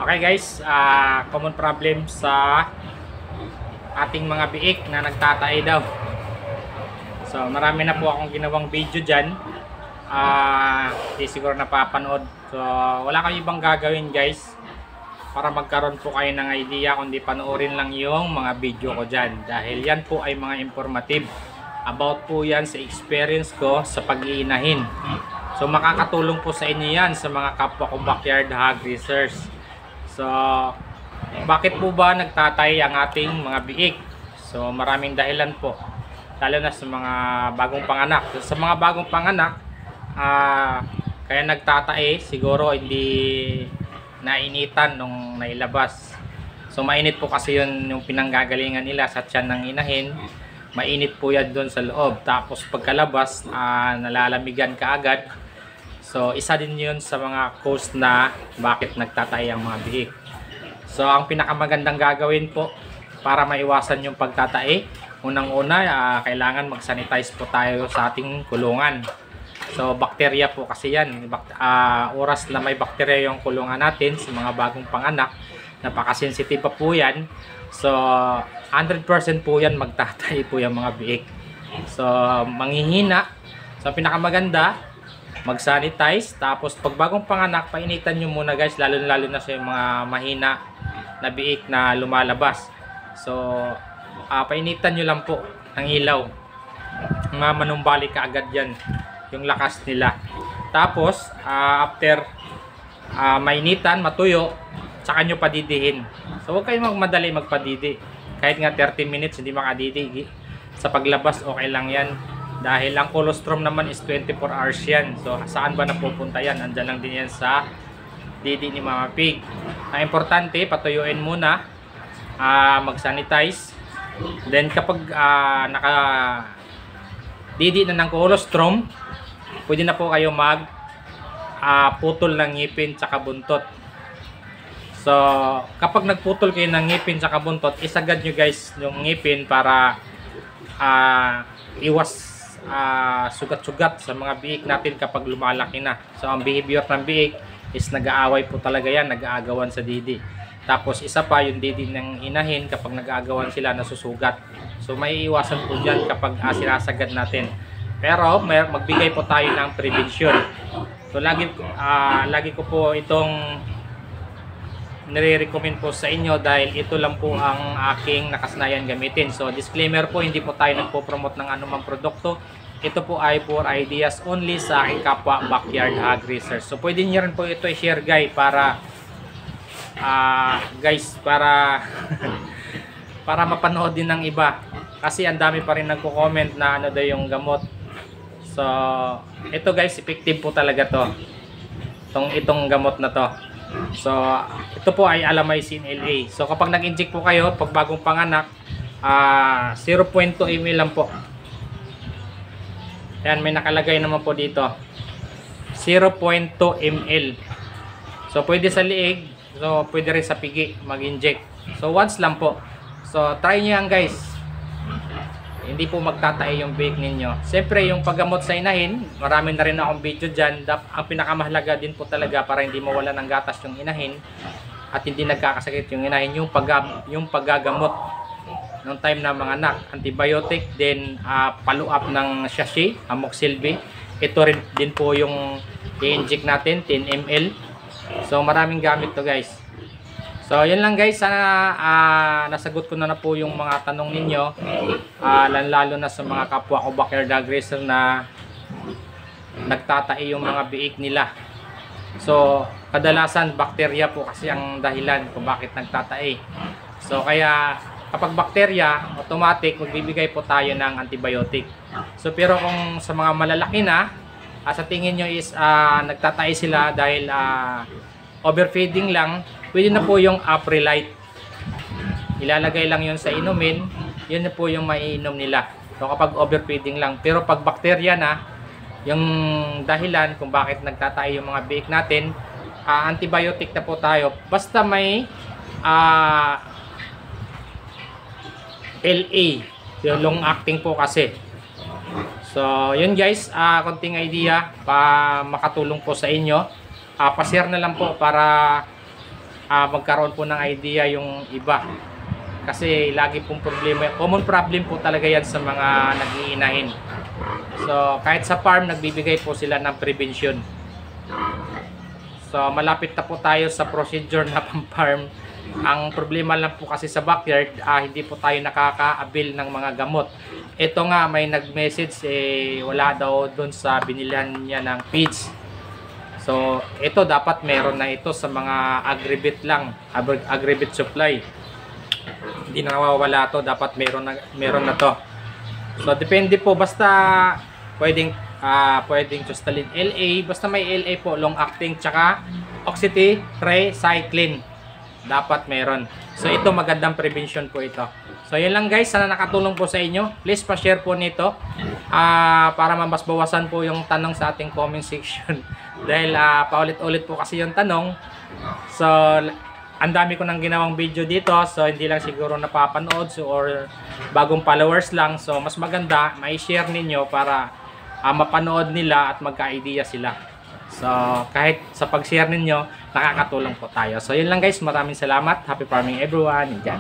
Okay guys, common problem sa ating mga biik na nagtatae daw. So marami na po akong ginawang video dyan. Di siguro napapanood. So wala kayong ibang gagawin guys para magkaroon po kayo ng idea, kundi panoorin lang yung mga video ko dyan. Dahil yan po ay mga informative. About po yan sa experience ko sa pag-iinahin. So makakatulong po sa inyo yan sa mga kapwa ko backyard hog racers. So bakit po ba nagtatay ang ating mga biik? So maraming dahilan po, lalo na sa mga bagong panganak. So, sa mga bagong panganak, kaya nagtatae siguro hindi nainitan nung nailabas. So mainit po kasi yun yung pinanggagalingan nila sa tiyan ng inahin. Mainit po yan doon sa loob. Tapos pagkalabas, nalalamigan kaagad. So isa din yun sa mga cause na bakit nagtatay ang mga biik. So ang pinakamagandang gagawin po para maiwasan yung pagtatae, unang-una kailangan mag-sanitize po tayo sa ating kulungan. So bakterya po kasi yan. Oras na may bakterya yung kulungan natin sa mga bagong panganak, napakasensitive pa po yan. So 100% po yan magtatay po yung mga biik. So manghihina. So pinakamaganda, mag-sanitize. Tapos pag bagong panganak, painitan nyo muna guys, lalo na sa mga mahina na biik na lumalabas. So painitan nyo lang po ng ilaw. Manumbalik ka agad yan yung lakas nila. Tapos after mainitan, matuyo, saka nyo padidihin. So huwag kayong magmadali magpadidi. Kahit nga 30 minutes hindi makadidi, sa paglabas okay lang yan. Dahil ang colostrum naman is 24 hours yan. So saan ba napupunta yan? Andyan lang din yan sa didi ni Mama Pig. Ang importante, patuyuin muna, mag-sanitize. Then kapag naka didi na ng colostrum, pwede na po kayo mag putol ng ngipin tsaka buntot. So kapag nagputol kayo ng ngipin tsaka buntot, isagad nyo guys yung ngipin para iwas sugat-sugat sa mga biik natin kapag lumalaki na. So ang behavior ng biik is nag-aaway po talaga yan, nag-aagawan sa didi. Tapos isa pa yung didi ng inahin, kapag nag-aagawan sila nasusugat. So may iwasan po dyan kapag sinasagad natin. Pero magbigay po tayo ng prevention. So lagi ko po itong nire-recommend po sa inyo dahil ito lang po ang aking nakasanayan gamitin. So disclaimer po, hindi po tayo nagpo-promote ng anumang produkto. Ito po ay for ideas only sa aking kapwa backyard hog racers. So pwede niyo rin po ito i-share guys para para mapanood din ng iba. Kasi ang dami pa rin nagko-comment na ano daw yung gamot. So ito guys, effective po talaga to. Itong gamot na to. So ito po ay Alamycin LA. So kapag nag-inject po kayo pag bagong panganak, 0.2 ml lang po. Yan, may nakalagay naman po dito 0.2 ml. So pwede sa liig, so pwede rin sa pigi mag-inject. So once lang po. So try nyo yan guys. Hindi po magtatae yung biik ninyo. Siyempre yung paggamot sa inahin, marami na rin akong video dyan. Ang pinakamahalaga din po talaga para hindi mawala ng gatas yung inahin at hindi nagkakasakit yung inahin, yung paggagamot ng time na mga anak. Antibiotic, then follow up ng sachet, amoxicillin. Ito rin din po yung i-inject natin, 10 ml. So maraming gamit to guys. So yun lang guys, sana nasagot ko na po yung mga tanong ninyo, lalo na sa mga kapwa ko backyard hog racer na nagtatae yung mga biik nila. So kadalasan bakterya po kasi ang dahilan kung bakit nagtatae. So kaya kapag bakterya, automatic magbibigay po tayo ng antibiotic. So pero kung sa mga malalaki na, sa tingin nyo is nagtatae sila dahil overfeeding lang, pwede na po yung Aprilite. Ilalagay lang yun sa inumin, yun na po yung maiinom nila. So kapag overfeeding lang. Pero pag bakterya na, yung dahilan kung bakit nagtatae yung mga biik natin, antibiotic na po tayo. Basta may LA, yung long acting po kasi. So yun guys, konting idea pa makatulong po sa inyo. Pa-share na lang po para magkaroon po ng idea yung iba. Kasi lagi pong problema, common problem po talaga yan sa mga nag-iinahin. So kahit sa farm, nagbibigay po sila ng prevention. So malapit na po tayo sa procedure na pang-farm. Ang problema lang po kasi sa backyard, hindi po tayo nakaka-avail ng mga gamot. Ito nga, may nag-message, wala daw doon sa binilihan niya ng feeds. So ito dapat meron na ito sa mga agribit lang, agribit supply. Hindi na nawawala to, dapat meron na to. So depende po, basta pwedeng Justalin LA, basta may LA po, long acting, tsaka oxytetracycline dapat meron. So ito, magandang prevention po ito. So yun lang guys, sana nakatulong po sa inyo. Please pa-share po nito para mabasbawasan po yung tanong sa ating comment section. Dahil paulit-ulit po kasi yung tanong. So ang dami ko nang ginawang video dito, so hindi lang siguro napapanood, so, or bagong followers lang. So mas maganda mai-share ninyo para mapanood nila at magka-idea sila. So kahit sa pag-share ninyo, nakakatulong po tayo. So yun lang guys, maraming salamat. Happy farming everyone. Diyan.